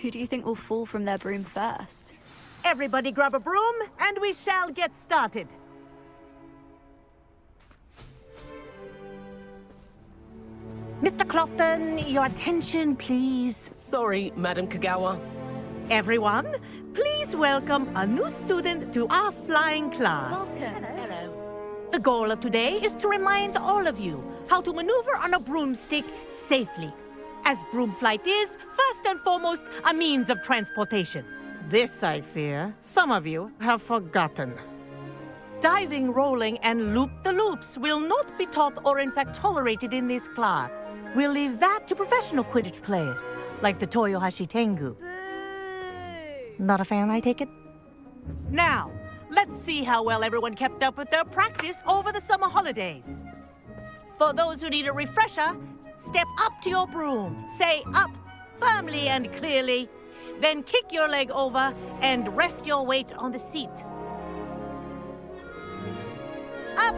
Who do you think will fall from their broom first? Everybody grab a broom, and we shall get started. Mr. Clopton, your attention, please. Sorry, Madam Kagawa. Everyone, please welcome a new student to our flying class. Welcome. Hello. The goal of today is to remind all of you how to maneuver on a broomstick safely, as broom flight is, first and foremost, a means of transportation. This, I fear, some of you have forgotten. Diving, rolling, and loop-the-loops will not be taught or in fact tolerated in this class. We'll leave that to professional Quidditch players, like the Toyohashi Tengu. Not a fan, I take it? Now, let's see how well everyone kept up with their practice over the summer holidays. For those who need a refresher, step up to your broom, say up firmly and clearly, then kick your leg over and rest your weight on the seat. Up!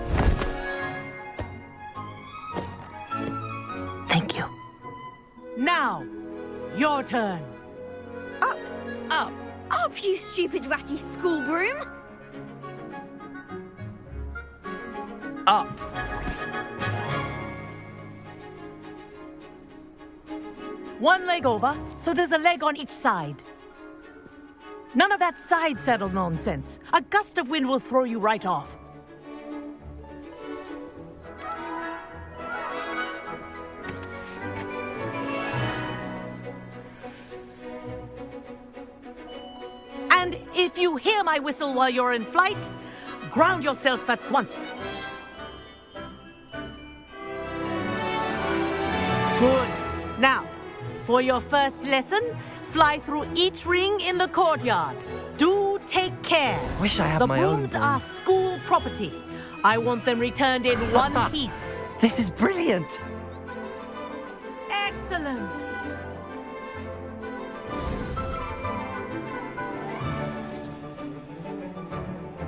Thank you. Now, your turn. Up! Up. Up, you stupid ratty school broom! Up. One leg over, so there's a leg on each side. None of that side saddle nonsense. A gust of wind will throw you right off. And if you hear my whistle while you're in flight, ground yourself at once. Good. Now, for your first lesson, fly through each ring in the courtyard. Do take care. Wish I had The my own brooms broom. are school property. I want them returned in one piece. This is brilliant. Excellent.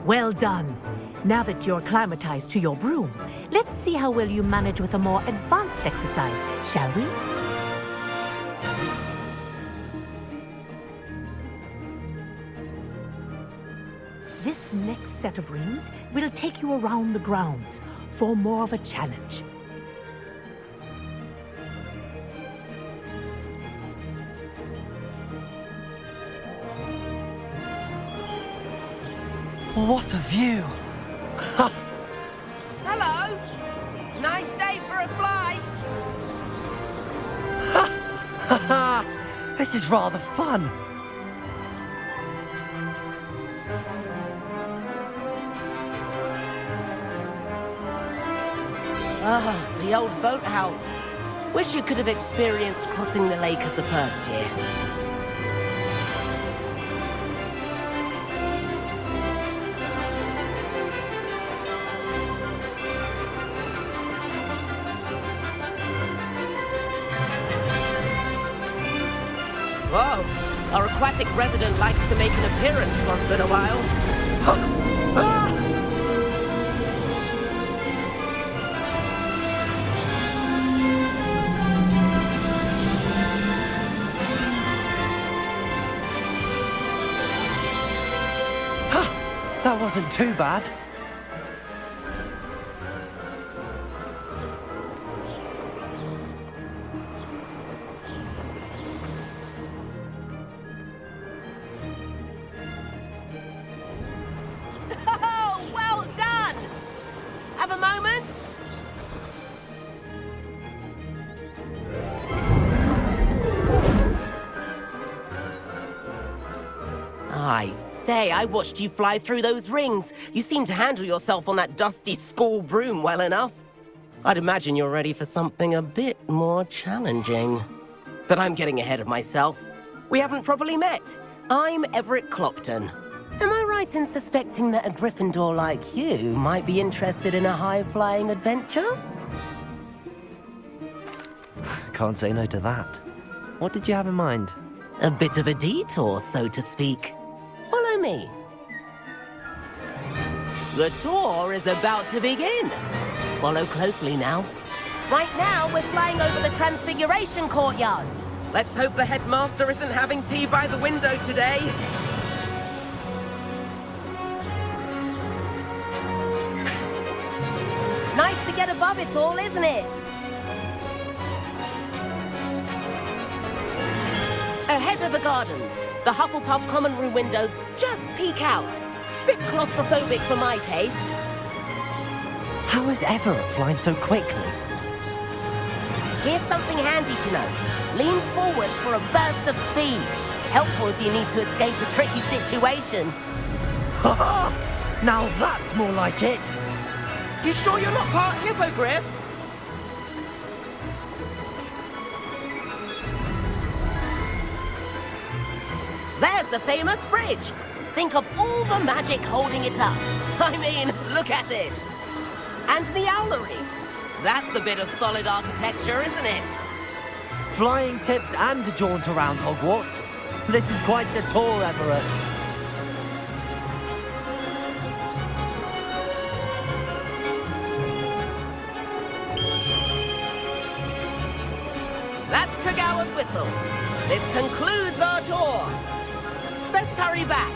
Well done. Now that you're acclimatized to your broom, let's see how well you manage with a more advanced exercise, shall we? This next set of rings will take you around the grounds for more of a challenge. What a view. Hello. Nice day for a flight. This is rather fun. Ah, the old boathouse. Wish you could have experienced crossing the lake as a first year. Whoa, our aquatic resident likes to make an appearance once in a while. That wasn't too bad. Oh, well done! Have a moment? I say, I watched you fly through those rings. You seem to handle yourself on that dusty school broom well enough. I'd imagine you're ready for something a bit more challenging. But I'm getting ahead of myself. We haven't properly met. I'm Everett Clopton. Am I right in suspecting that a Gryffindor like you might be interested in a high-flying adventure? Can't say no to that. What did you have in mind? A bit of a detour, so to speak. Follow me. The tour is about to begin. Follow closely now. Right now, we're flying over the Transfiguration Courtyard. Let's hope the headmaster isn't having tea by the window today. Nice to get above it all, isn't it? Ahead of the gardens, the Hufflepuff common room windows just peek out. Bit claustrophobic for my taste. How is Everett flying so quickly? Here's something handy to know. Lean forward for a burst of speed. Helpful if you need to escape a tricky situation. Ha! Now that's more like it! You sure you're not part hippogriff? There's the famous bridge. Think of all the magic holding it up. I mean, look at it. And the owlery. That's a bit of solid architecture, isn't it? Flying tips and a jaunt around Hogwarts. This is quite the tour, Everett. That's Kagawa's whistle. This concludes our tour. Best hurry back.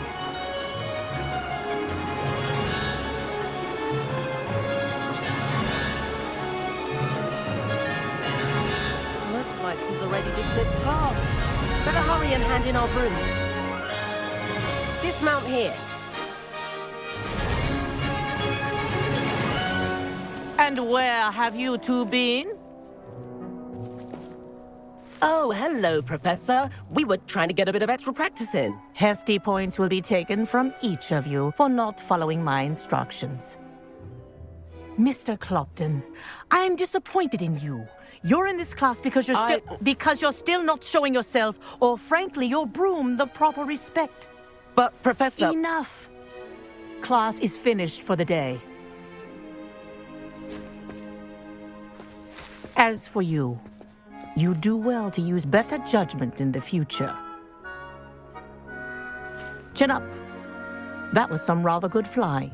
Looks like she's already dismissed task. Better hurry and hand in our brooms. Dismount here. And where have you two been? Oh, hello, Professor. We were trying to get a bit of extra practice in. Hefty points will be taken from each of you for not following my instructions. Mr. Clopton, I am disappointed in you. You're in this class because you're still not showing yourself, or frankly, your broom the proper respect. But, Professor... Enough. Class is finished for the day. As for you, you do well to use better judgment in the future. Chin up. That was some rather good flying.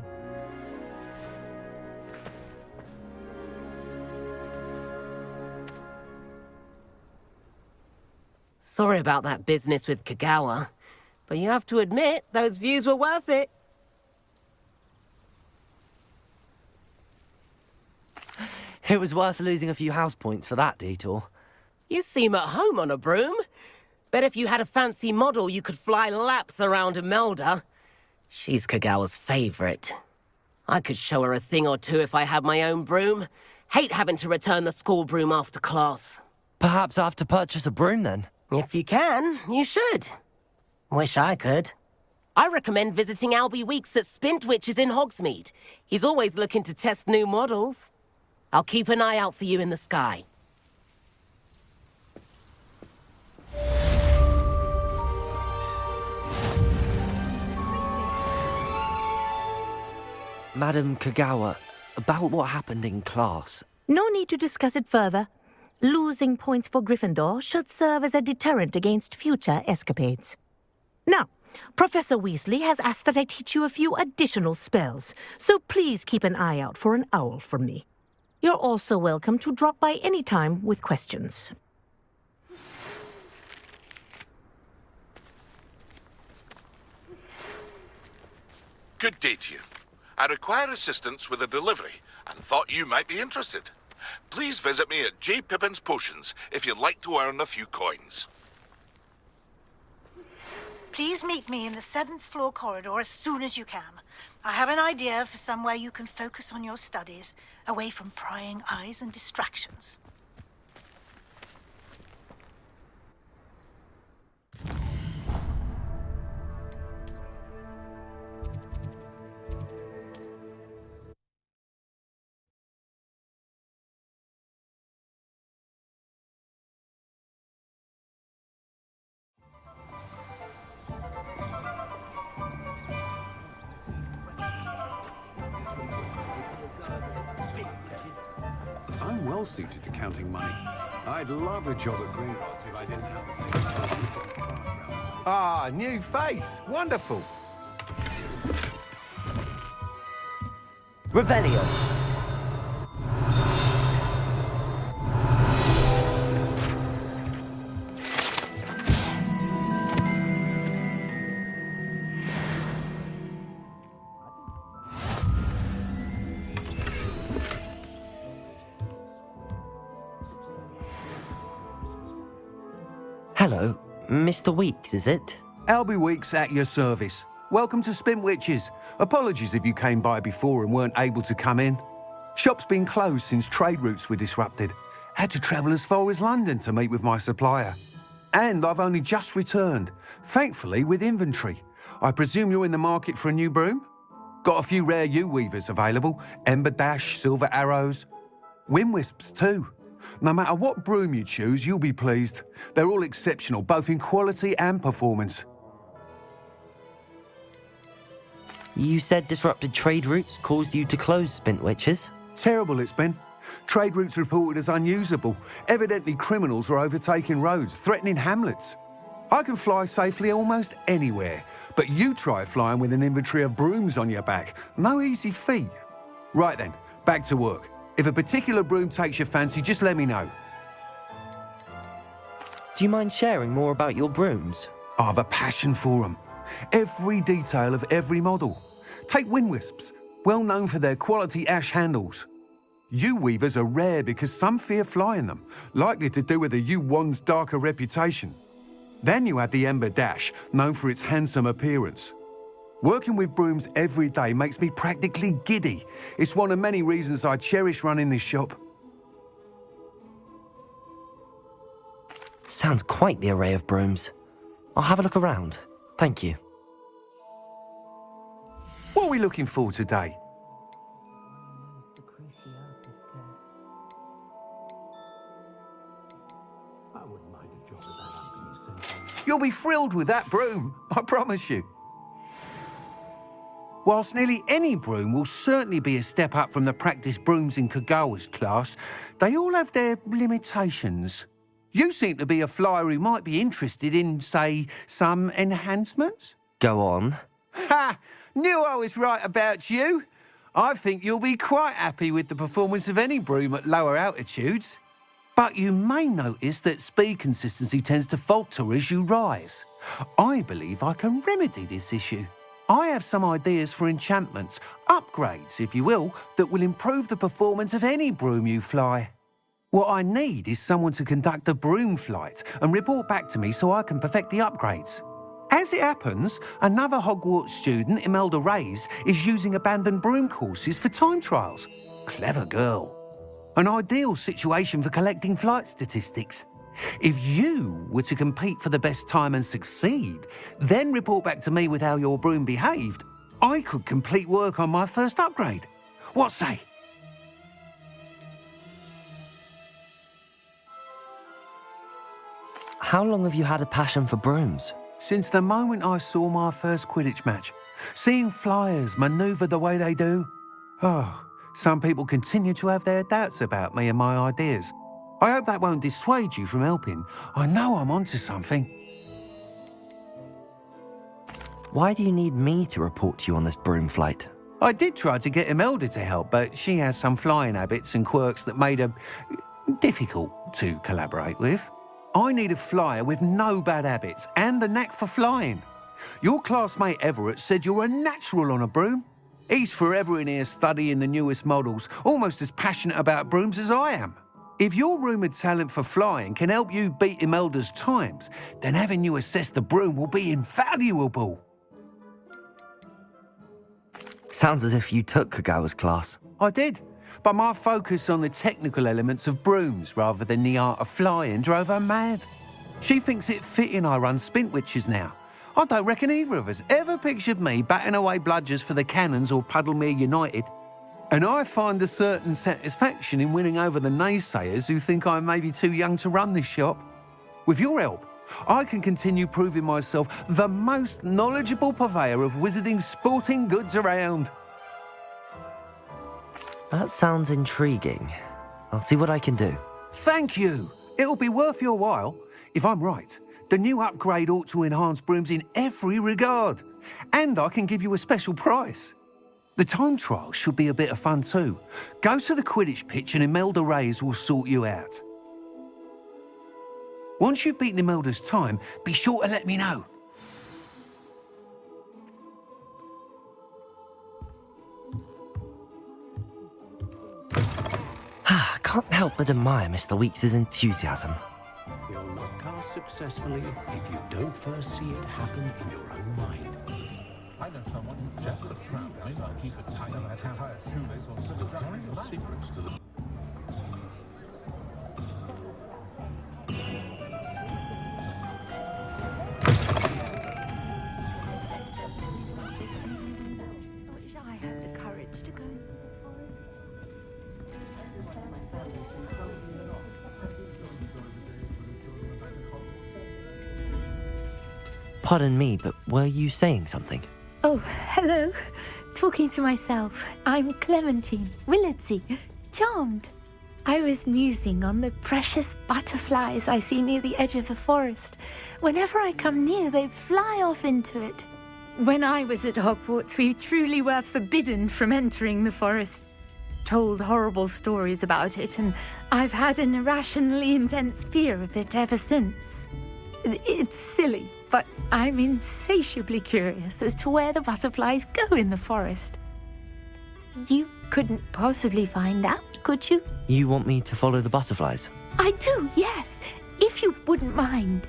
Sorry about that business with Kagawa, but you have to admit, those views were worth it. It was worth losing a few house points for that detour. You seem at home on a broom. Bet if you had a fancy model, you could fly laps around Imelda. She's Kagawa's favorite. I could show her a thing or two if I had my own broom. Hate having to return the school broom after class. Perhaps I have to purchase a broom then. If you can, you should. Wish I could. I recommend visiting Albie Weeks at Spintwaitches in Hogsmeade. He's always looking to test new models. I'll keep an eye out for you in the sky. Madam Kagawa, about what happened in class. No need to discuss it further. Losing points for Gryffindor should serve as a deterrent against future escapades. Now, Professor Weasley has asked that I teach you a few additional spells, so please keep an eye out for an owl from me. You're also welcome to drop by any time with questions. Good day to you. I require assistance with a delivery and thought you might be interested. Please visit me at J. Pippin's Potions if you'd like to earn a few coins. Please meet me in the 7th floor corridor as soon as you can. I have an idea for somewhere you can focus on your studies, away from prying eyes and distractions. I'm well suited to counting money. I'd love a job at Gringotts if I didn't have to. Ah, new face. Wonderful. Revelio. Hello, Mr. Weeks, is it? Albie Weeks at your service. Welcome to Spintwaitches. Apologies if you came by before and weren't able to come in. Shop's been closed since trade routes were disrupted. Had to travel as far as London to meet with my supplier. And I've only just returned, thankfully with inventory. I presume you're in the market for a new broom? Got a few rare U-weavers available. Ember Dash, Silver Arrows. Wind Wisps too. No matter what broom you choose, you'll be pleased. They're all exceptional, both in quality and performance. You said disrupted trade routes caused you to close Spintwaitches? Terrible it's been. Trade routes reported as unusable. Evidently criminals are overtaking roads, threatening hamlets. I can fly safely almost anywhere, but you try flying with an inventory of brooms on your back. No easy feat. Right then, back to work. If a particular broom takes your fancy, just let me know. Do you mind sharing more about your brooms? I have a passion for them. Every detail of every model. Take Wind Wisps, well known for their quality ash handles. U-weavers are rare because some fear flying them, likely to do with the U-wand's darker reputation. Then you have the Ember Dash, known for its handsome appearance. Working with brooms every day makes me practically giddy. It's one of many reasons I cherish running this shop. Sounds quite the array of brooms. I'll have a look around. Thank you. What are we looking for today? You'll be thrilled with that broom, I promise you. Whilst nearly any broom will certainly be a step up from the practice brooms in Kagawa's class, they all have their limitations. You seem to be a flyer who might be interested in, say, some enhancements? Go on. Ha! Knew I was right about you. I think you'll be quite happy with the performance of any broom at lower altitudes. But you may notice that speed consistency tends to falter as you rise. I believe I can remedy this issue. I have some ideas for enchantments, upgrades, if you will, that will improve the performance of any broom you fly. What I need is someone to conduct a broom flight and report back to me so I can perfect the upgrades. As it happens, another Hogwarts student, Imelda Reyes, is using abandoned broom courses for time trials. Clever girl. An ideal situation for collecting flight statistics. If you were to compete for the best time and succeed, then report back to me with how your broom behaved, I could complete work on my first upgrade. What say? How long have you had a passion for brooms? Since the moment I saw my first Quidditch match, seeing flyers manoeuvre the way they do. Oh, some people continue to have their doubts about me and my ideas. I hope that won't dissuade you from helping. I know I'm onto something. Why do you need me to report to you on this broom flight? I did try to get Imelda to help, but she has some flying habits and quirks that made her difficult to collaborate with. I need a flyer with no bad habits and the knack for flying. Your classmate Everett said you're a natural on a broom. He's forever in here studying the newest models, almost as passionate about brooms as I am. If your rumoured talent for flying can help you beat Imelda's times, then having you assess the broom will be invaluable. Sounds as if you took Kagawa's class. I did, but my focus on the technical elements of brooms rather than the art of flying drove her mad. She thinks it fitting I run Spintwaitches now. I don't reckon either of us ever pictured me batting away bludgers for the Cannons or Puddlemere United. And I find a certain satisfaction in winning over the naysayers who think I may be too young to run this shop. With your help, I can continue proving myself the most knowledgeable purveyor of wizarding sporting goods around. That sounds intriguing. I'll see what I can do. Thank you. It'll be worth your while. If I'm right, the new upgrade ought to enhance brooms in every regard. And I can give you a special price. The time trial should be a bit of fun too. Go to the Quidditch pitch and Imelda Reyes will sort you out. Once you've beaten Imelda's time, be sure to let me know. I can't help but admire Mr. Weeks' enthusiasm. Will not cast successfully if you don't first see it happen in your own mind. I know someone who just the tramp may not keep a tight entire shoelace or silver secrets to the... I wish I had the courage to go. Pardon me, but were you saying something? Oh, hello. Talking to myself. I'm Clementine Willardsey. Charmed. I was musing on the precious butterflies I see near the edge of the forest. Whenever I come near, they fly off into it. When I was at Hogwarts, we truly were forbidden from entering the forest. Told horrible stories about it, and I've had an irrationally intense fear of it ever since. It's silly, but I'm insatiably curious as to where the butterflies go in the forest. You couldn't possibly find out, could you? You want me to follow the butterflies? I do, yes, if you wouldn't mind.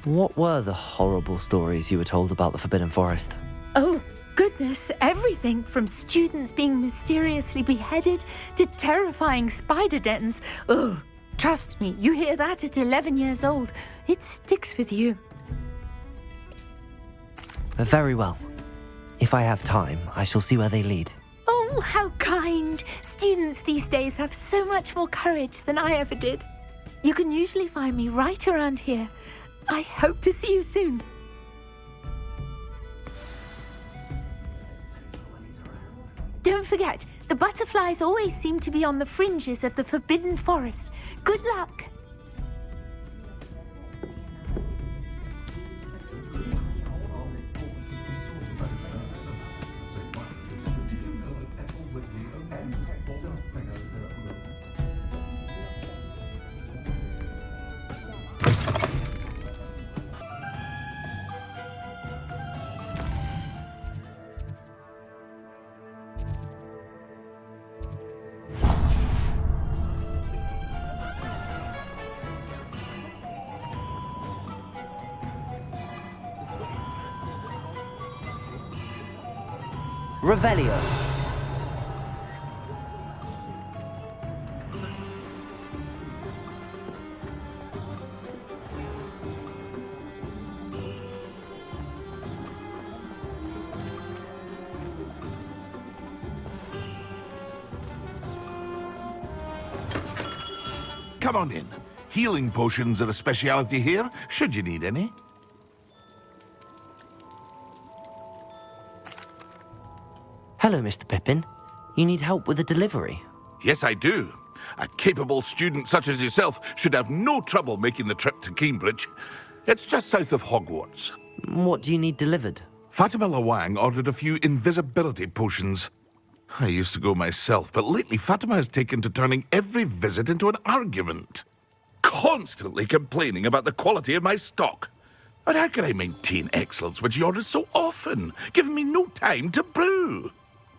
What were the horrible stories you were told about the Forbidden Forest? Oh, goodness, everything from students being mysteriously beheaded to terrifying spider dens. Oh, trust me, you hear that at 11 years old, it sticks with you. Very well. If I have time, I shall see where they lead. Oh, how kind. Students these days have so much more courage than I ever did. You can usually find me right around here. I hope to see you soon. Don't forget, the butterflies always seem to be on the fringes of the Forbidden Forest. Good luck. Revelio. Come on in. Healing potions are a speciality here, should you need any. Hello, Mr. Pippin. You need help with a delivery? Yes, I do. A capable student such as yourself should have no trouble making the trip to Cambridge. It's just south of Hogwarts. What do you need delivered? Fatima Lawang ordered a few invisibility potions. I used to go myself, but lately Fatima has taken to turning every visit into an argument. Constantly complaining about the quality of my stock. But how can I maintain excellence when she orders so often, giving me no time to brew?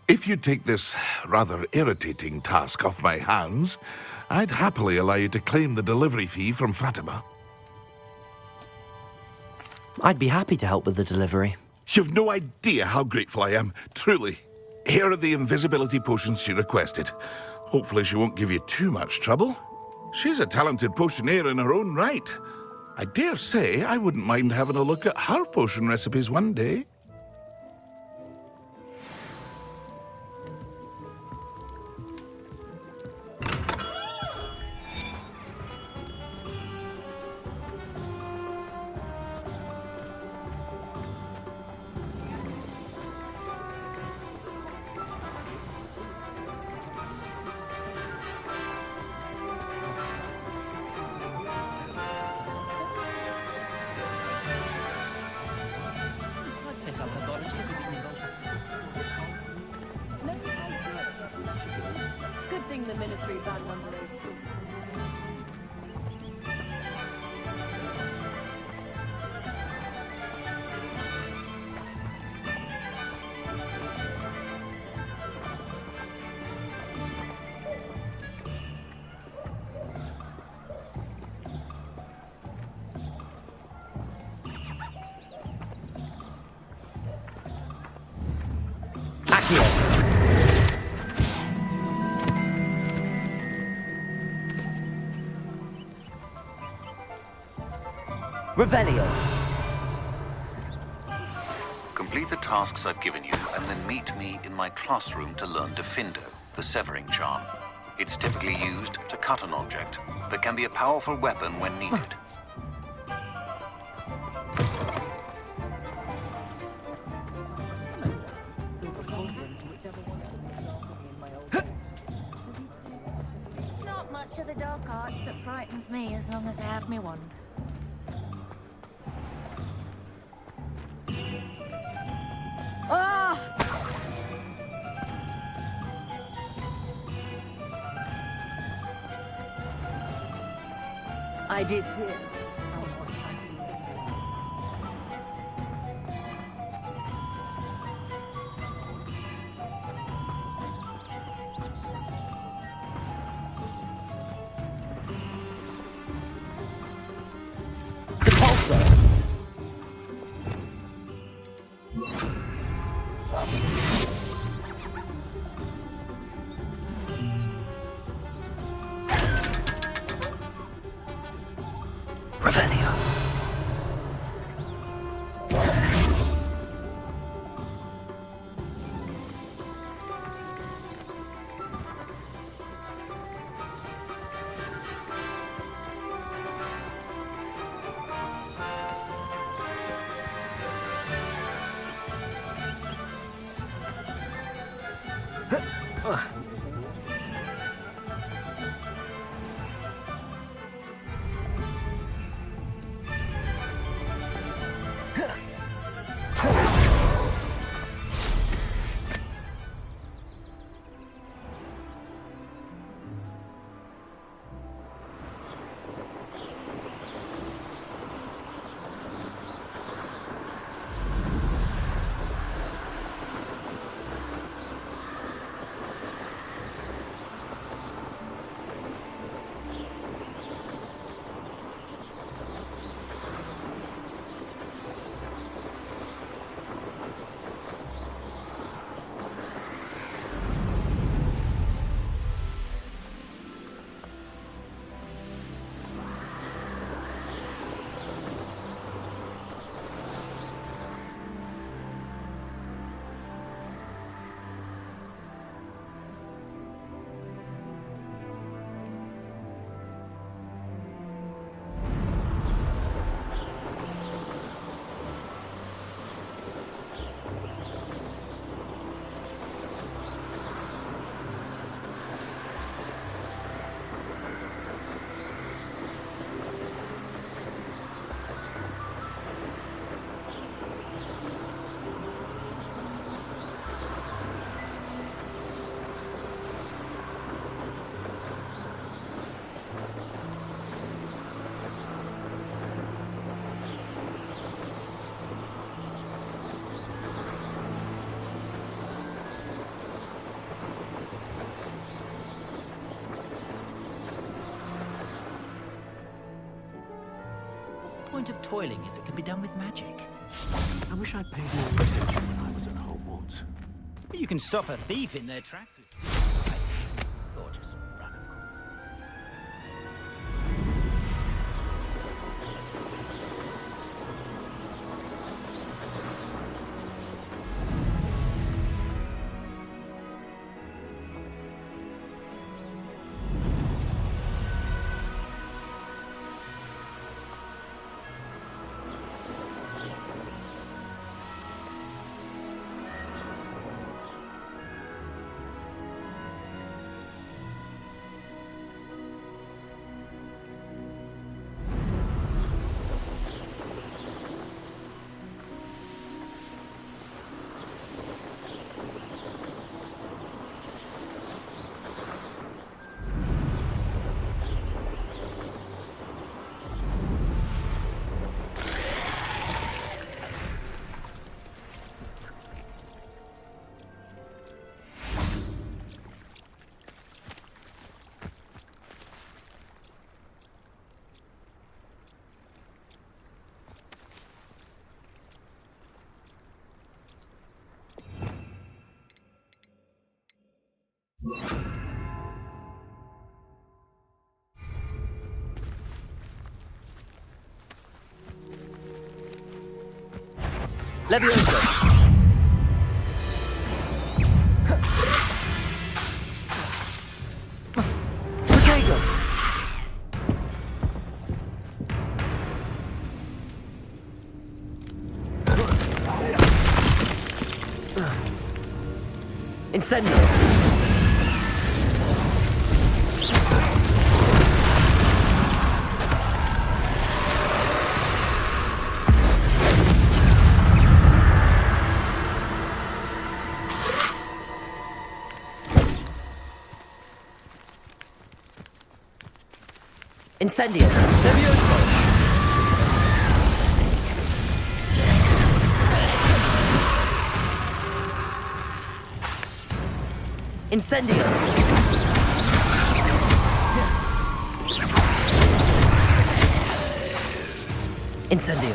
If you take this rather irritating task off my hands, I'd happily allow you to claim the delivery fee from Fatima. I'd be happy to help with the delivery. You've no idea how grateful I am, truly. Here are the invisibility potions she requested. Hopefully she won't give you too much trouble. She's a talented potioneer in her own right. I dare say I wouldn't mind having a look at her potion recipes one day. Good thing the Ministry banned one below. Accio. Revelio. Complete the tasks I've given you, and then meet me in my classroom to learn Defindo, the severing charm. It's typically used to cut an object, but can be a powerful weapon when needed. Not much of the dark arts that frightens me as long as I have me wand. Ah! I did hear. Depulso. Revelio. Point of toiling if it can be done with magic. I wish I'd paid more attention when I was at Hogwarts. But you can stop a thief in their tracks. Gorgeous. Run and Levioso. Protego. Incendio. Incendio. Levioso. Incendio. Incendio.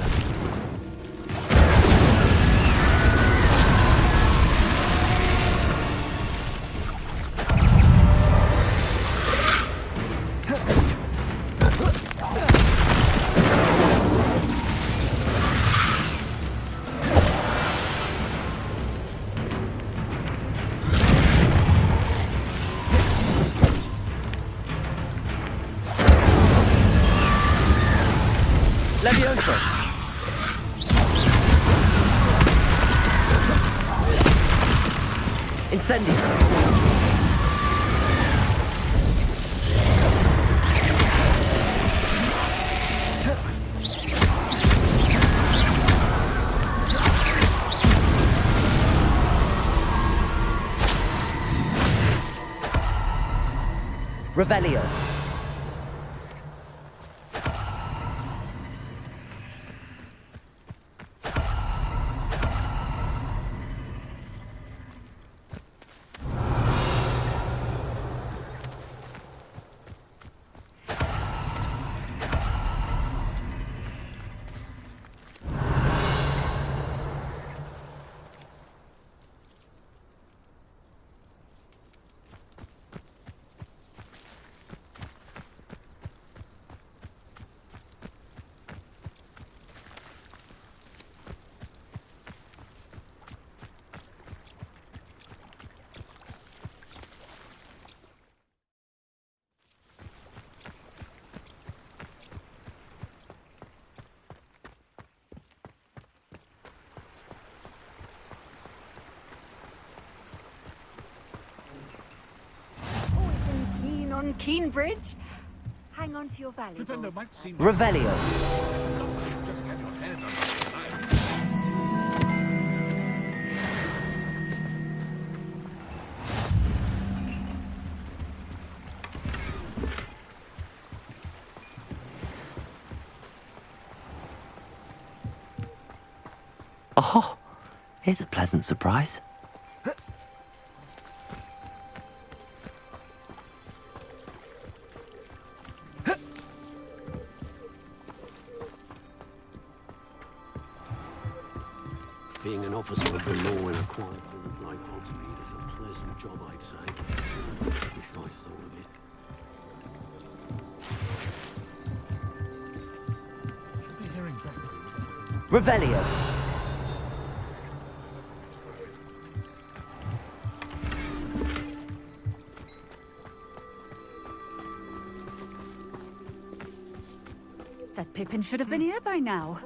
Levioso. Incendio. Revelio. On Keenbridge. Hang on to your valuables. Revelio. Oh, here's a pleasant surprise. Being an officer of the law in a quiet village like Hogsmeade is a pleasant job, I'd say. Wish I thought of it. Should be hearing back. Revelio. That Pippin should have been here by now.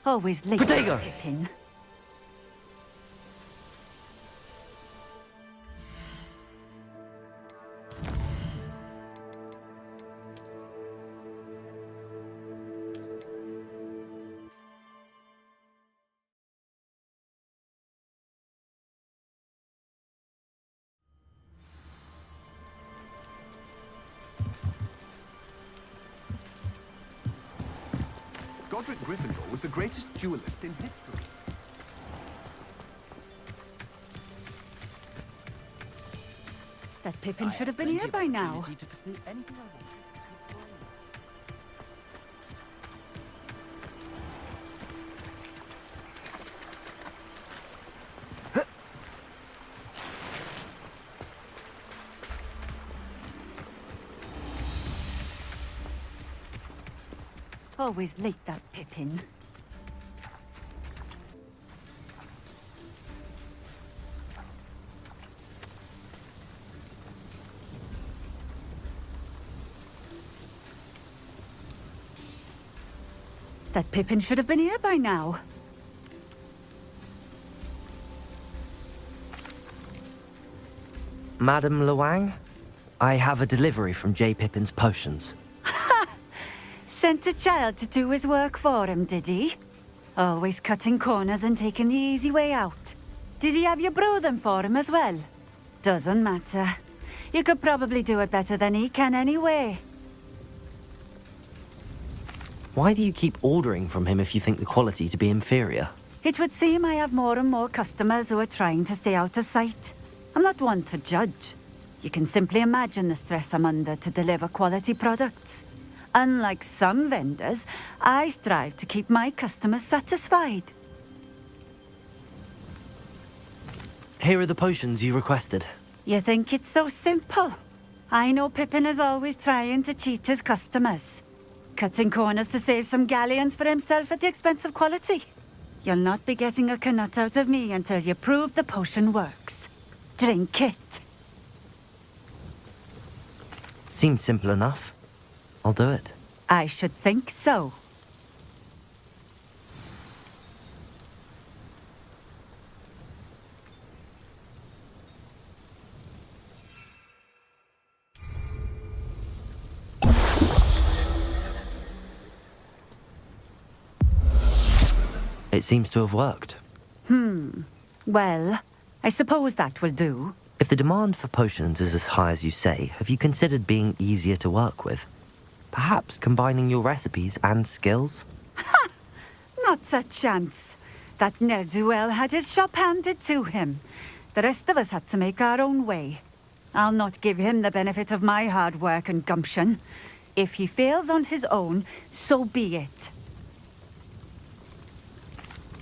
Always late, Protego. Pippin. Godric Gryffindor was the greatest duelist in history. That Pippin should have been here by now. Always late, that Pippin. That Pippin should have been here by now. Madam Luang, I have a delivery from J. Pippin's potions. Sent a child to do his work for him, did he? Always cutting corners and taking the easy way out. Did he have you brew them for him as well? Doesn't matter. You could probably do it better than he can anyway. Why do you keep ordering from him if you think the quality to be inferior? It would seem I have more and more customers who are trying to stay out of sight. I'm not one to judge. You can simply imagine the stress I'm under to deliver quality products. Unlike some vendors, I strive to keep my customers satisfied. Here are the potions you requested. You think it's so simple? I know Pippin is always trying to cheat his customers. Cutting corners to save some galleons for himself at the expense of quality. You'll not be getting a canut out of me until you prove the potion works. Drink it. Seems simple enough. I'll do it. I should think so. It seems to have worked. Well, I suppose that will do. If the demand for potions is as high as you say, have you considered being easier to work with? Perhaps combining your recipes and skills? Not a chance. That ne'er-do-well had his shop handed to him. The rest of us had to make our own way. I'll not give him the benefit of my hard work and gumption. If he fails on his own, so be it.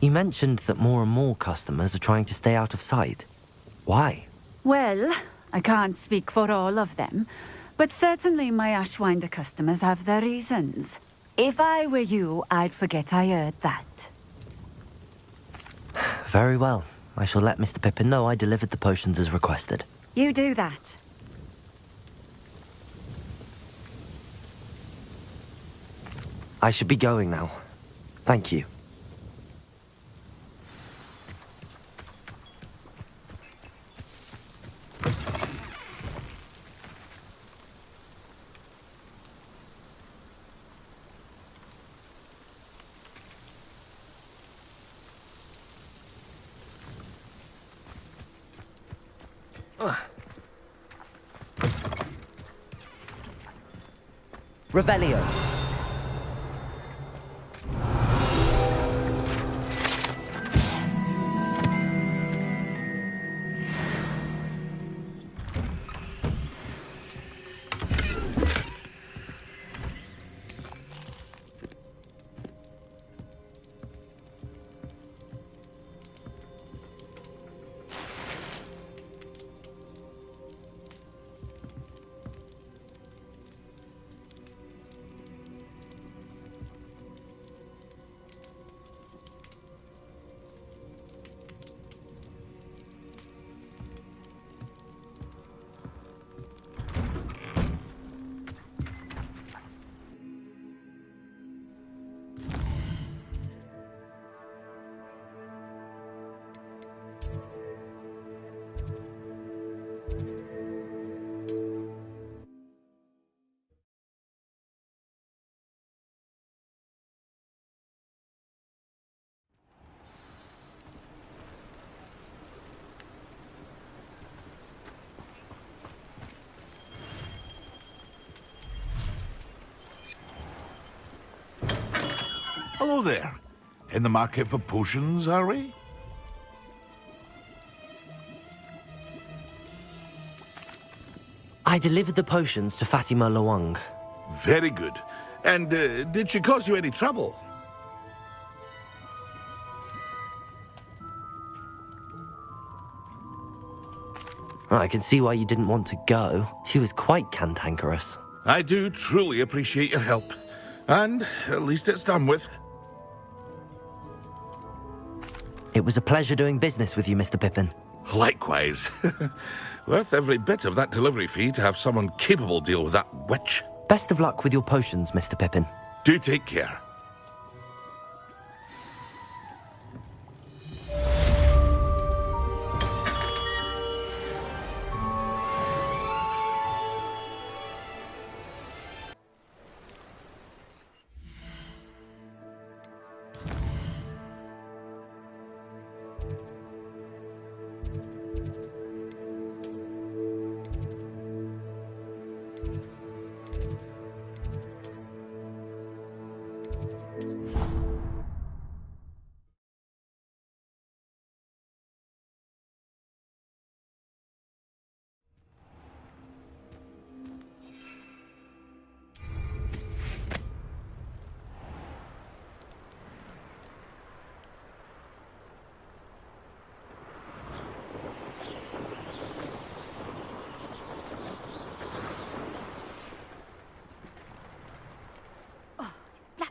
You mentioned that more and more customers are trying to stay out of sight. Why? Well, I can't speak for all of them, but certainly my Ashwinder customers have their reasons. If I were you, I'd forget I heard that. Very well. I shall let Mr. Pippin know I delivered the potions as requested. You do that. I should be going now. Thank you. Revelio. Hello there. In the market for potions, are we? I delivered the potions to Fatima Luang. Very good. And did she cause you any trouble? I can see why you didn't want to go. She was quite cantankerous. I do truly appreciate your help. And at least it's done with. It was a pleasure doing business with you, Mr. Pippin. Likewise. Worth every bit of that delivery fee to have someone capable deal with that witch. Best of luck with your potions, Mr. Pippin. Do take care.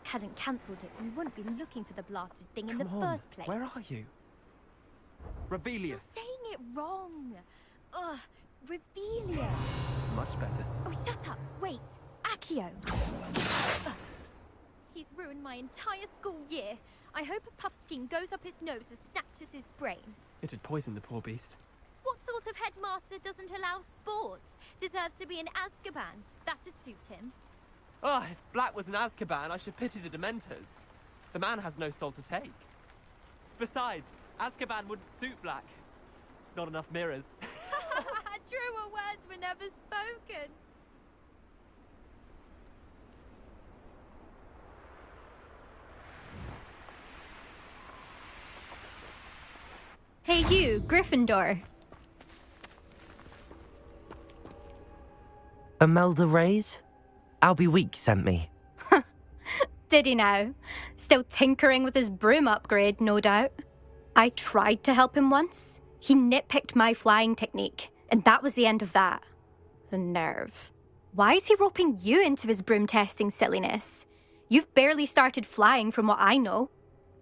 Hadn't cancelled it, we wouldn't be looking for the blasted thing in the Come on, first place. where are you? Revelio. You're saying it wrong. Ugh, Revelio. Much better. Oh, shut up. Wait, Accio. He's ruined my entire school year. I hope a puff scheme goes up his nose and snatches his brain. It had poisoned the poor beast. What sort of headmaster doesn't allow sports? Deserves to be in Azkaban. That'd suit him. Ah, if Black was in Azkaban, I should pity the Dementors. The man has no soul to take. Besides, Azkaban wouldn't suit Black. Not enough mirrors. Truer words were never spoken. Hey you, Gryffindor. Imelda Reyes? Albie Week sent me. Did he now? Still tinkering with his broom upgrade, no doubt. I tried to help him once. He nitpicked my flying technique, and that was the end of that. The nerve. Why is he roping you into his broom testing silliness? You've barely started flying from what I know.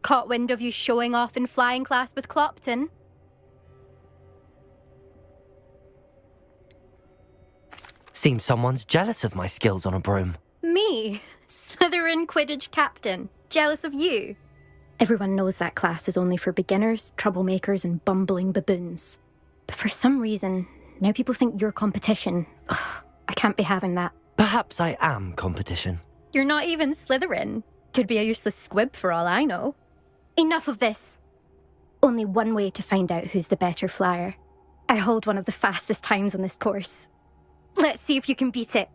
Caught wind of you showing off in flying class with Clopton. Seems someone's jealous of my skills on a broom. Me? Slytherin Quidditch captain. Jealous of you? Everyone knows that class is only for beginners, troublemakers, and bumbling baboons. But for some reason, now people think you're competition. Ugh, I can't be having that. Perhaps I am competition. You're not even Slytherin. Could be a useless squib for all I know. Enough of this. Only one way to find out who's the better flyer. I hold one of the fastest times on this course. Let's see if you can beat it.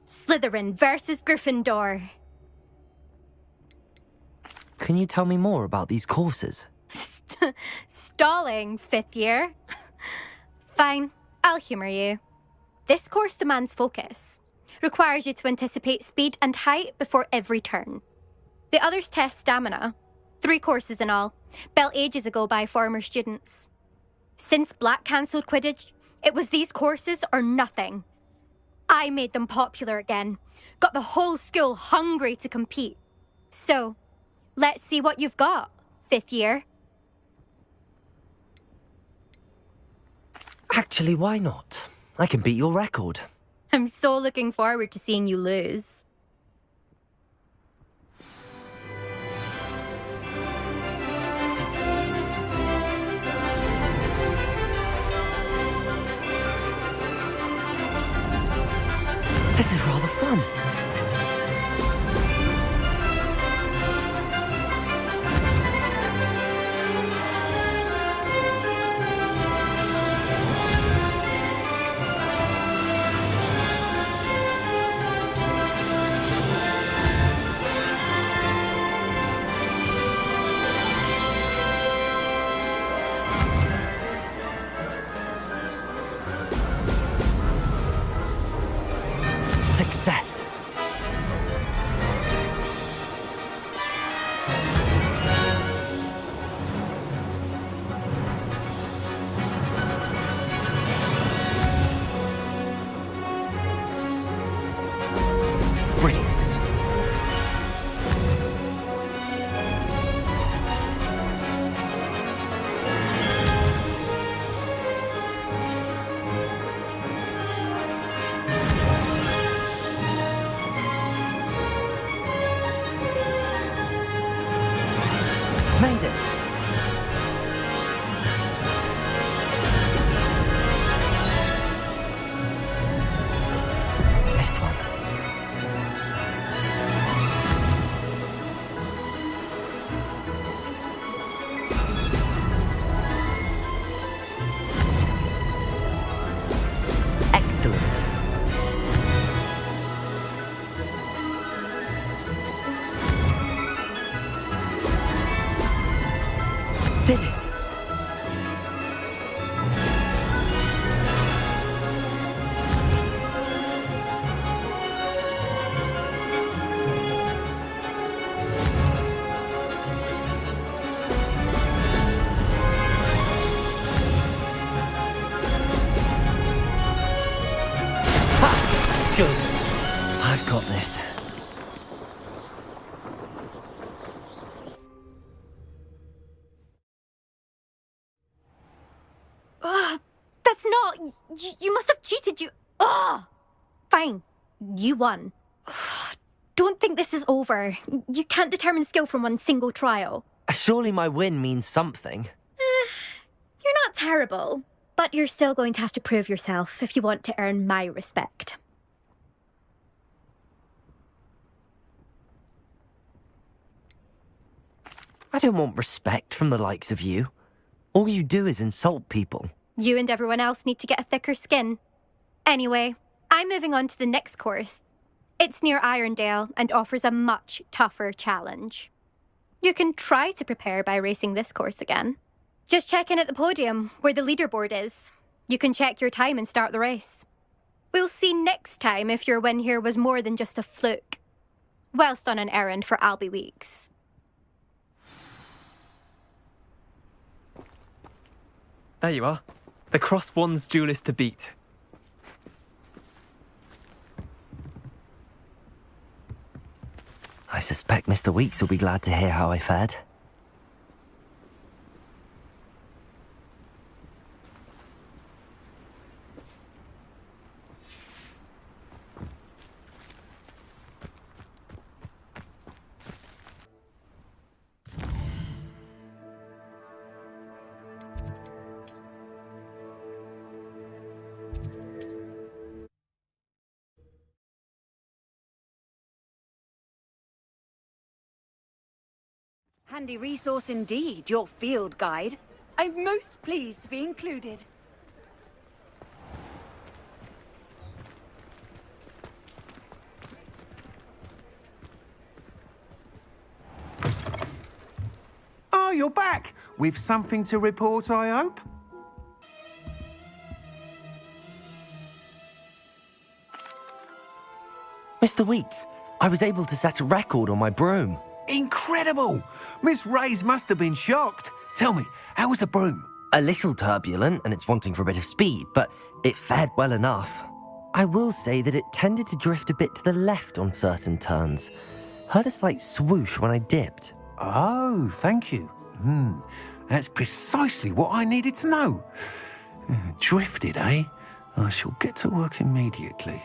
Slytherin versus Gryffindor. Can you tell me more about these courses? Stalling, fifth year. Fine, I'll humour you. This course demands focus. Requires you to anticipate speed and height before every turn. The others test stamina. 3 courses in all, built ages ago by former students. Since Black cancelled Quidditch, it was these courses or nothing. I made them popular again. Got the whole school hungry to compete. So, let's see what you've got, fifth year. Actually, why not? I can beat your record. I'm so looking forward to seeing you lose. This is rather fun. Success. Excellent. Did it! Good. I've got this. That's not... You must have cheated, you... Ugh! Fine. You won. Don't think this is over. You can't determine skill from one single trial. Surely my win means something. You're not terrible, but you're still going to have to prove yourself if you want to earn my respect. I don't want respect from the likes of you. All you do is insult people. You and everyone else need to get a thicker skin. Anyway, I'm moving on to the next course. It's near Irondale and offers a much tougher challenge. You can try to prepare by racing this course again. Just check in at the podium, where the leaderboard is. You can check your time and start the race. We'll see next time if your win here was more than just a fluke. Whilst on an errand for Albie Weeks. There you are. The Cross Wands duelist to beat. I suspect Mr. Weeks will be glad to hear how I fared. Handy resource indeed, your field guide. I'm most pleased to be included. Oh, you're back! With something to report, I hope? Mr. Weeks, I was able to set a record on my broom. Incredible! Miss Ray's must have been shocked. Tell me, how was the broom? A little turbulent, and it's wanting for a bit of speed, but it fared well enough. I will say that it tended to drift a bit to the left on certain turns. Heard a slight swoosh when I dipped. Oh, thank you. That's precisely what I needed to know. Drifted, eh? I shall get to work immediately.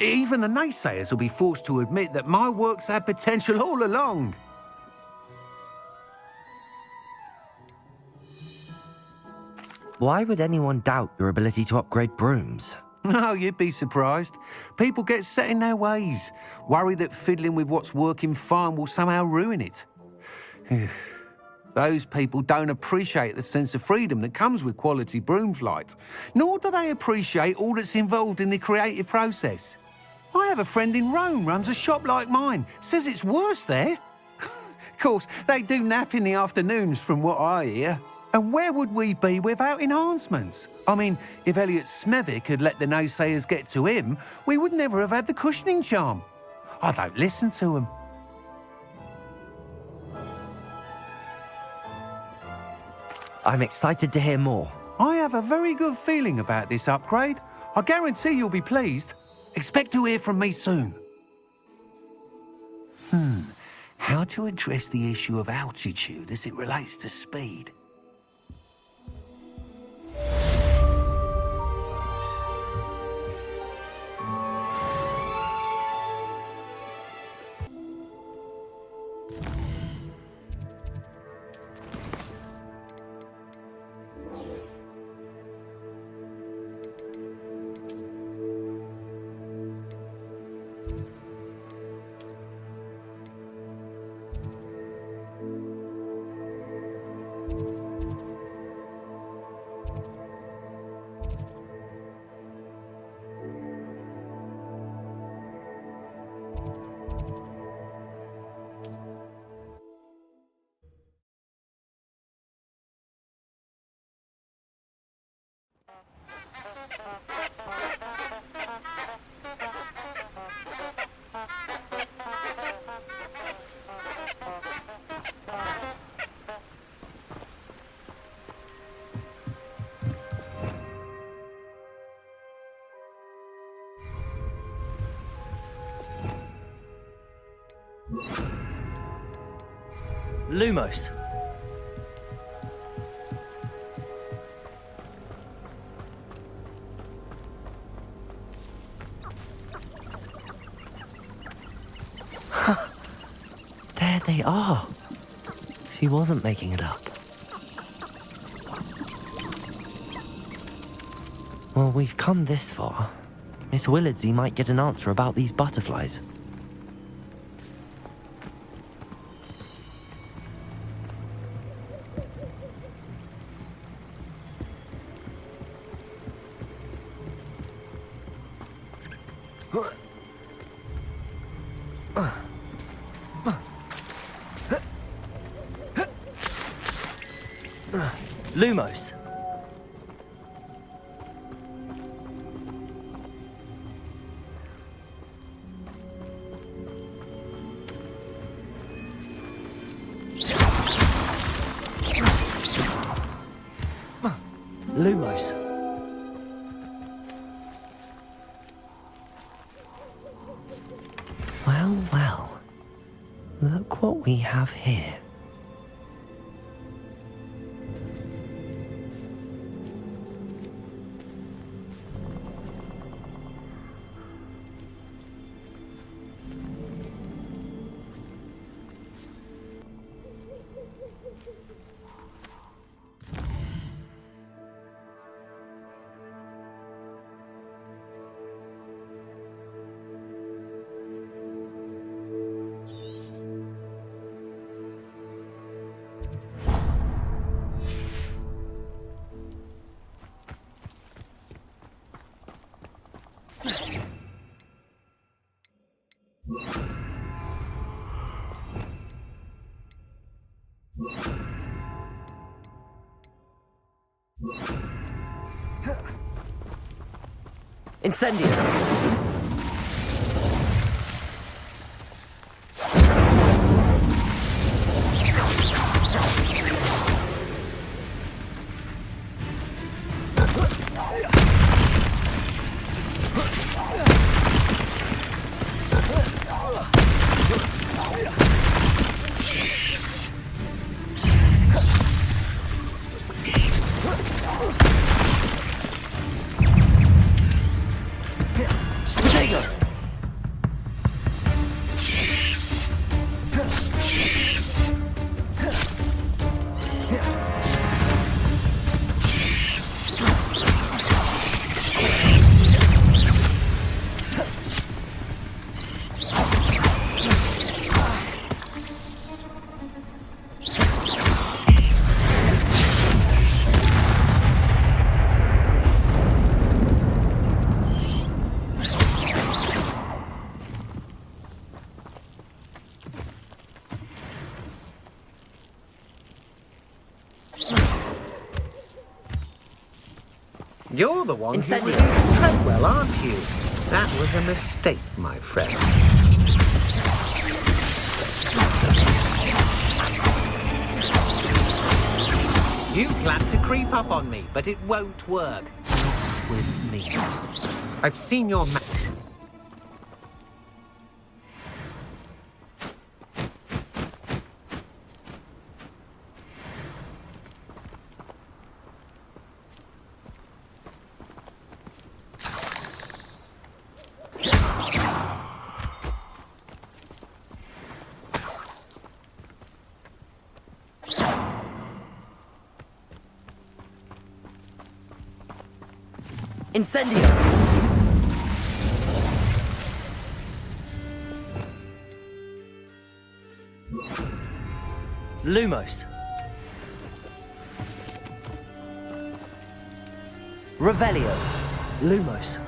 Even the naysayers will be forced to admit that my work's had potential all along. Why would anyone doubt your ability to upgrade brooms? No, you'd be surprised. People get set in their ways, worry that fiddling with what's working fine will somehow ruin it. Those people don't appreciate the sense of freedom that comes with quality broom flight, nor do they appreciate all that's involved in the creative process. I have a friend in Rome runs a shop like mine, says it's worse there. Of course, they do nap in the afternoons from what I hear. And where would we be without enhancements? I mean, if Elliot Smethwick had let the naysayers get to him, we would never have had the cushioning charm. I don't listen to them. I'm excited to hear more. I have a very good feeling about this upgrade. I guarantee you'll be pleased. Expect to hear from me soon. How to address the issue of altitude as it relates to speed? Lumos. There they are. She wasn't making it up. Well, we've come this far. Miss Willardsey might get an answer about these butterflies. Lumos. Lumos. Well, well. Look what we have here. Incendio. You're the one who Incendio. released Treadwell, aren't you? That was a mistake, my friend. You planned to creep up on me, but it won't work. Not with me. I've seen your map. Incendio! Lumos. Revelio. Lumos.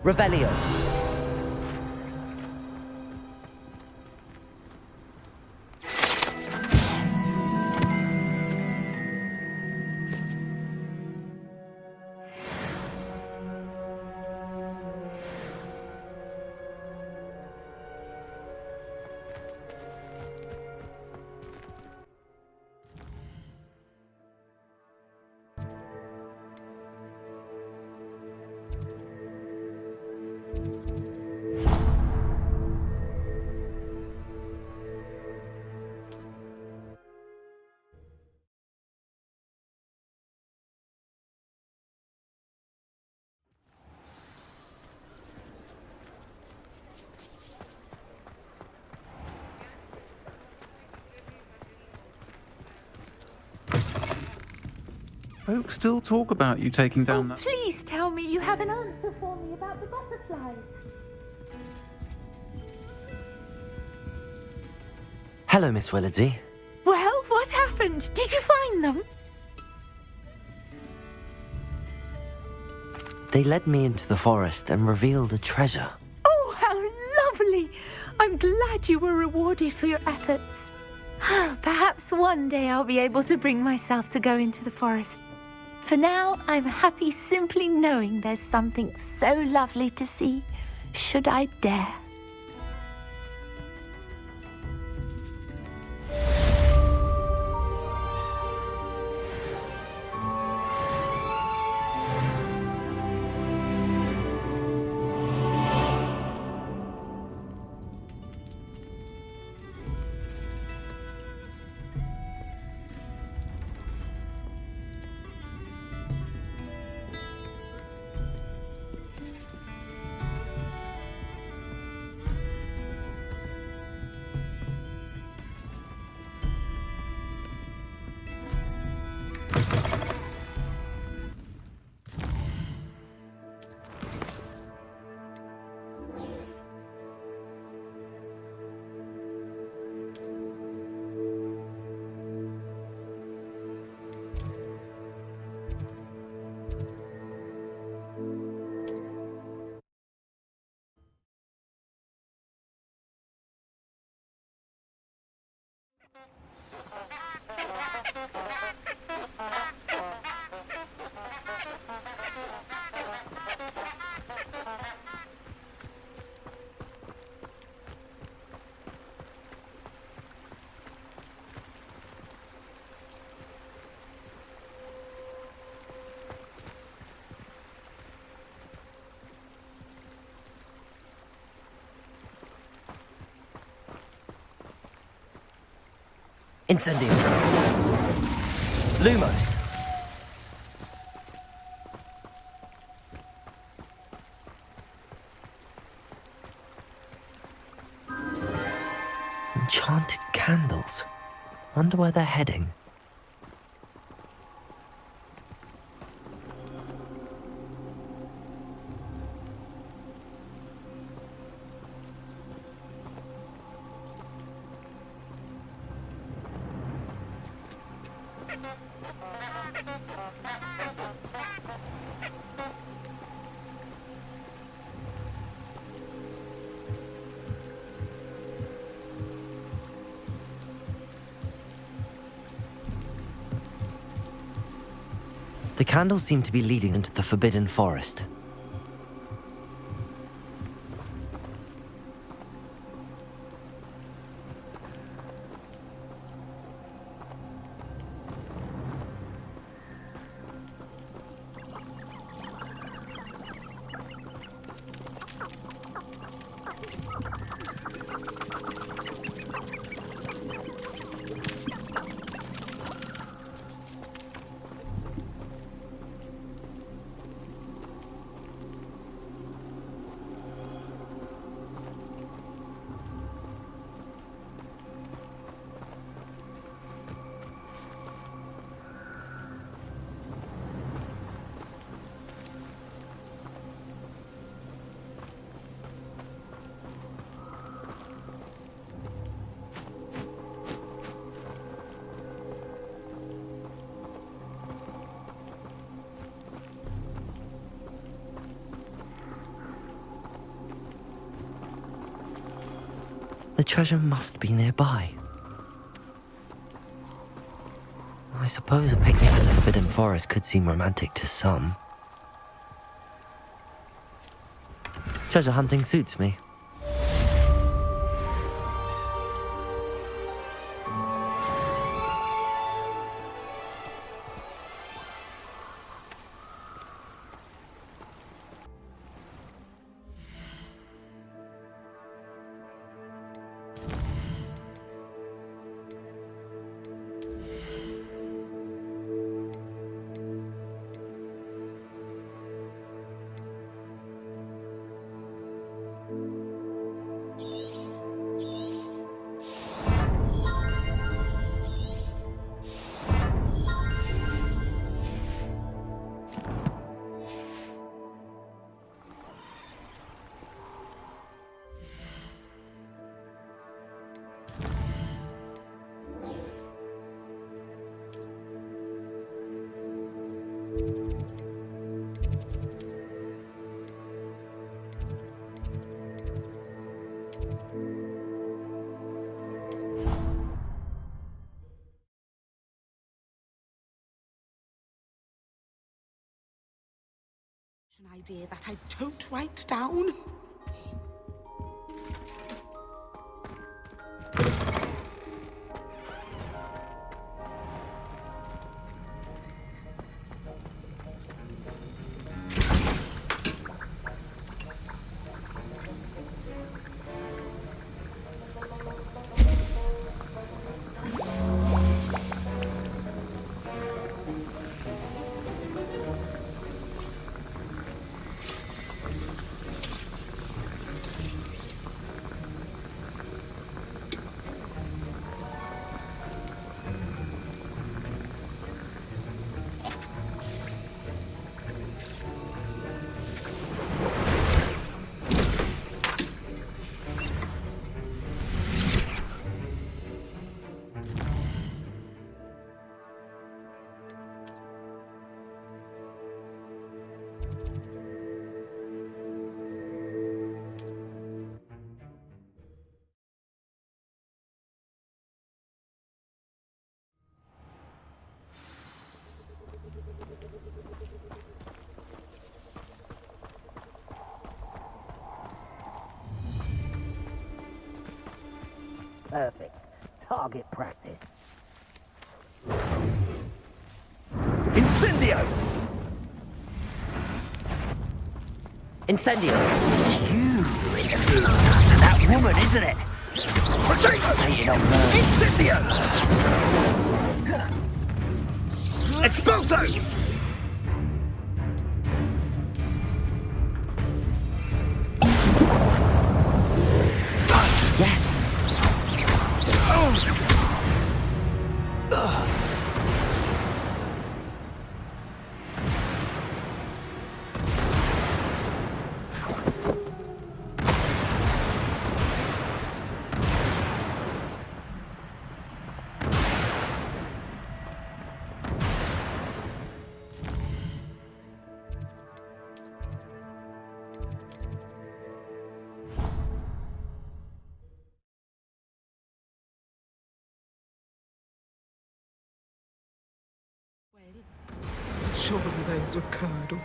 Revelio. Folks still talk about you taking down that... Please tell me you have an answer for me about the butterflies. Hello, Miss Willardsey. Well, what happened? Did you find them? They led me into the forest and revealed a treasure. Oh, how lovely! I'm glad you were rewarded for your efforts. Perhaps one day I'll be able to bring myself to go into the forest. For now, I'm happy simply knowing there's something so lovely to see, should I dare. Incendio. Lumos. Enchanted candles. Wonder where they're heading. The candles seem to be leading into the Forbidden Forest. treasure must be nearby. I suppose a picnic in the Forbidden Forest could seem romantic to some. Treasure hunting suits me. An idea that I don't write down. Perfect. Target practice. Incendio! Incendio! It's you in the blue dress and that woman, isn't it? Incendio! Expulso! Yes! Surely those were curdle.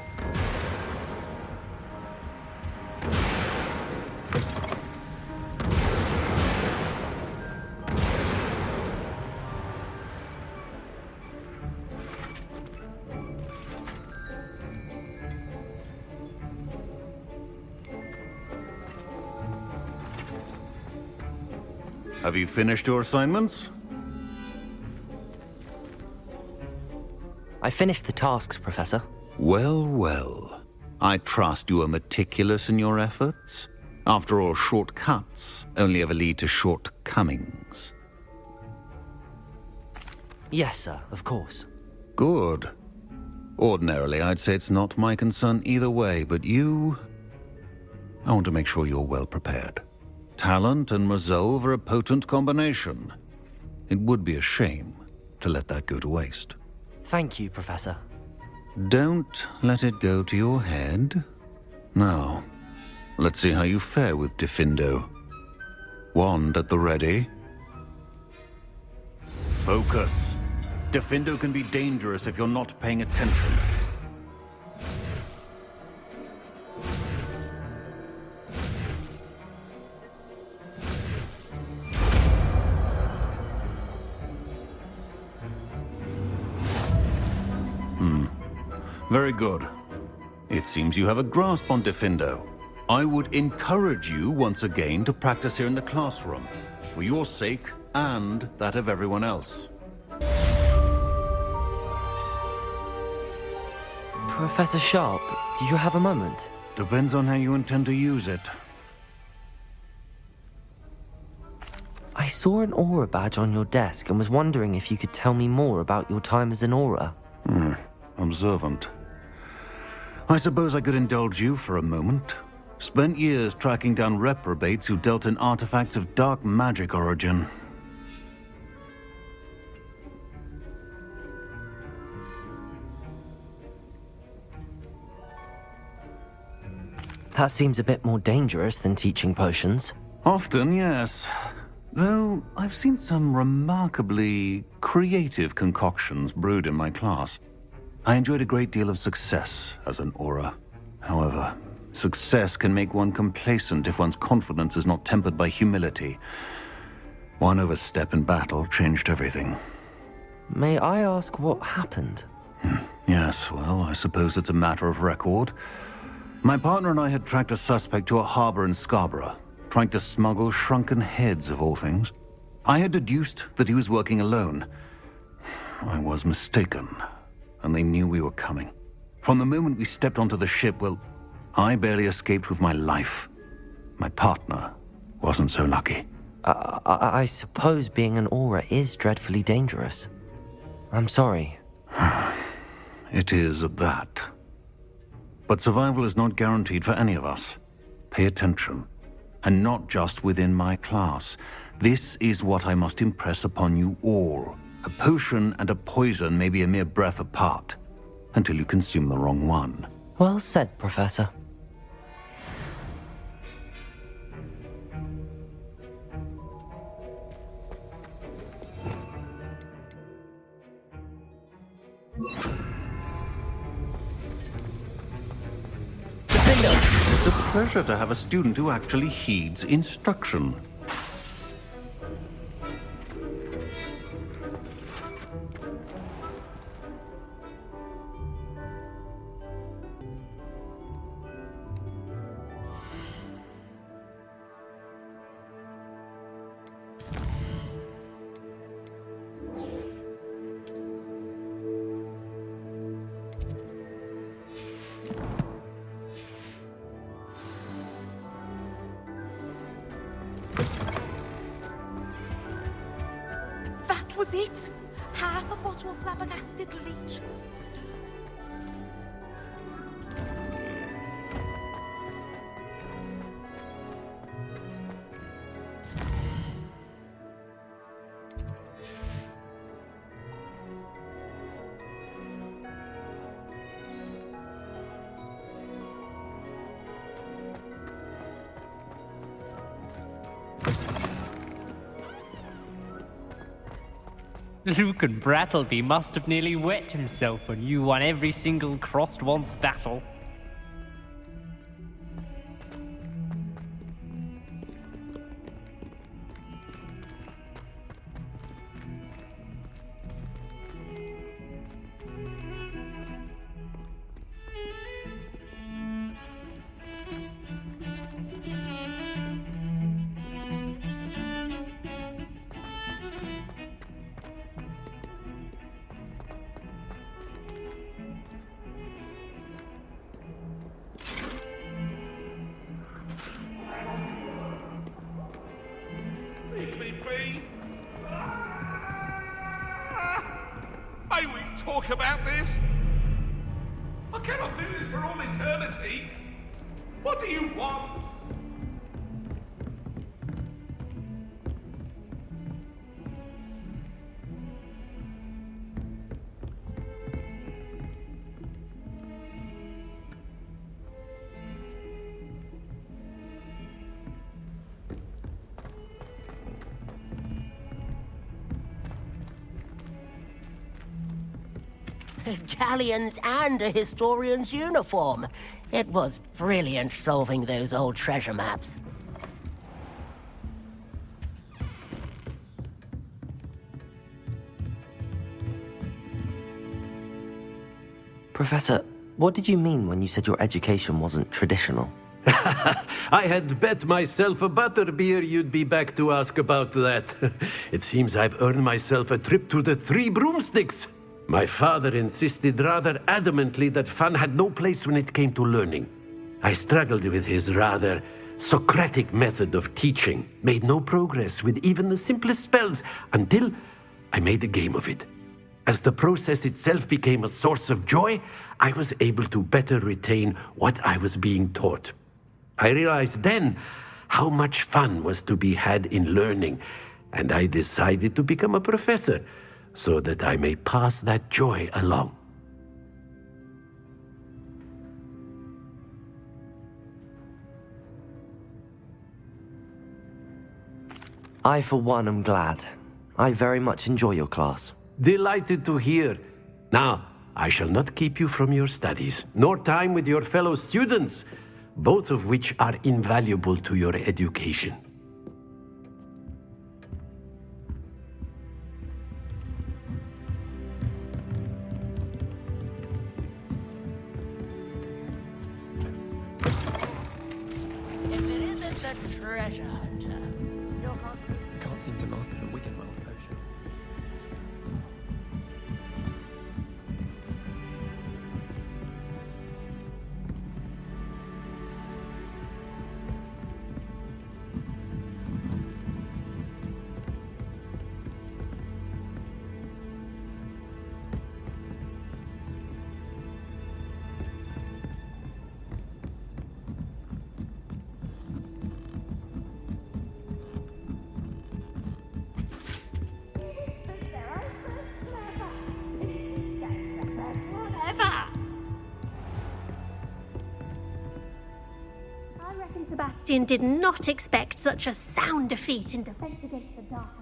Have you finished your assignments? I finished the tasks, Professor. Well, well. I trust you are meticulous in your efforts. After all, shortcuts only ever lead to shortcomings. Yes, sir, of course. Good. Ordinarily, I'd say it's not my concern either way, but you... I want to make sure you're well prepared. Talent and resolve are a potent combination. It would be a shame to let that go to waste. Thank you, Professor. Don't let it go to your head. Now, let's see how you fare with Diffindo. Wand at the ready. Focus. Defindo can be dangerous if you're not paying attention. Very good. It seems you have a grasp on Defindo. I would encourage you once again to practice here in the classroom, for your sake and that of everyone else. Professor Sharp, do you have a moment? Depends on how you intend to use it. I saw an aura badge on your desk and was wondering if you could tell me more about your time as an aura. Observant. I suppose I could indulge you for a moment. Spent years tracking down reprobates who dealt in artifacts of dark magic origin. That seems a bit more dangerous than teaching potions. Often, yes. Though I've seen some remarkably creative concoctions brewed in my class. I enjoyed a great deal of success as an aura. However, success can make one complacent if one's confidence is not tempered by humility. One overstep in battle changed everything. May I ask what happened? Yes, well, I suppose it's a matter of record. My partner and I had tracked a suspect to a harbor in Scarborough, trying to smuggle shrunken heads of all things. I had deduced that he was working alone. I was mistaken, and they knew we were coming. From the moment we stepped onto the ship, well, I barely escaped with my life. My partner wasn't so lucky. I suppose being an aura is dreadfully dangerous. I'm sorry. It is at that. But survival is not guaranteed for any of us. Pay attention. And not just within my class. This is what I must impress upon you all. A potion and a poison may be a mere breath apart, until you consume the wrong one. Well said, Professor. It's a pleasure to have a student who actually heeds instruction. That was it! Half a bottle of flabbergasted leech. Luke and Brattleby must have nearly wet himself when you won every single crossed one's battle. May we talk about this? I cannot do this for all eternity. What do you want? Galleons and a historian's uniform. It was brilliant solving those old treasure maps. Professor, what did you mean when you said your education wasn't traditional? I had bet myself a butterbeer you'd be back to ask about that. It seems I've earned myself a trip to the Three Broomsticks. My father insisted rather adamantly that fun had no place when it came to learning. I struggled with his rather Socratic method of teaching, made no progress with even the simplest spells until I made a game of it. As the process itself became a source of joy, I was able to better retain what I was being taught. I realized then how much fun was to be had in learning, and I decided to become a professor so that I may pass that joy along. I, for one, am glad. I very much enjoy your class. Delighted to hear. Now, I shall not keep you from your studies, nor time with your fellow students, both of which are invaluable to your education. If it isn't the treasure hunter. I can't seem to master the Wiggenweld potion. Sebastian did not expect such a sound defeat in Defense Against the Dark